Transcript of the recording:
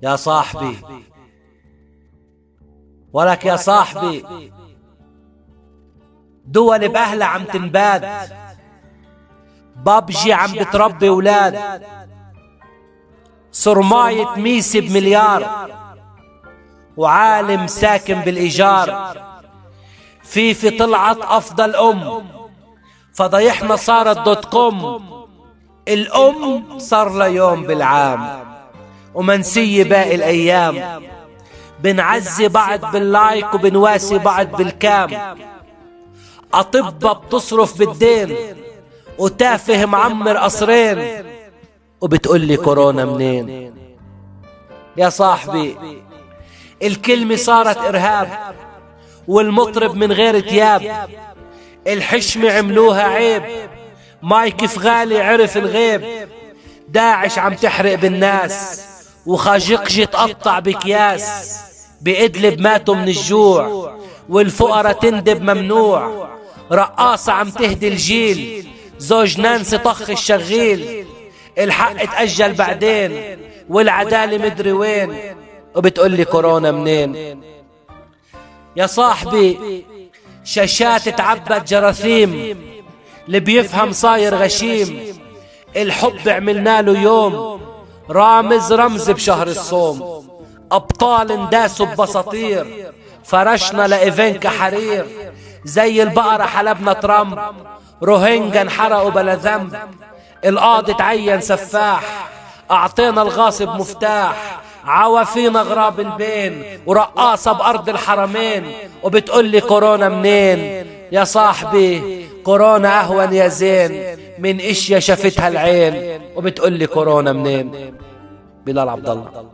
يا صاحبي، ولك يا صاحبي دول بأهلها عم تنباد، بابجي عم بتربي ولاد، صرماية ميسي بمليار، وعالم ساكن بالإيجار، فيفي طلعت أفضل فضيحنا صارت .com، الأم صار لها يوم بالعام ومنسية باقي الأيام، بنعزي بعض باللايك وبنواسي بعض بالكام، أطباء بتصرف بالدين وتافه معمر قصرين، وبتقولي كورونا منين؟ يا صاحبي الكلمة صارت إرهاب، والمطرب من غير تياب، الحشمة عملوها عيب، مايك فغالي عرف الغيب، داعش عم تحرق بالناس، وخاجقجي تقطع بكياس، بإدلب ماتوا من الجوع، والفقرة تندب ممنوع، رقاصة عم تهدي الجيل، زوج نانسي طخ الشغيل، الحق اتأجل بعدين، والعدالة مدري وين، وبتقولي كورونا منين؟ يا صاحبي شاشات تعبت جراثيم، اللي بيفهم صاير غشيم، الحب عملنا له يوم، رامز رمز بشهر الصوم، أبطال انداسوا ببساطير، فرشنا لإيفنكا حرير، زي البقرة حلبنا ترامب، روهينجا انحرقوا بلا ذنب، القاضي تعين سفاح، أعطينا الغاصب مفتاح، عوافينا غراب البين، ورقاصة بأرض الحرمين، وبتقولي كورونا منين؟ يا صاحبي كورونا أهون يا زين من إشياء شافتها العين، وبتقولي كورونا منين؟ بلال عبد الله.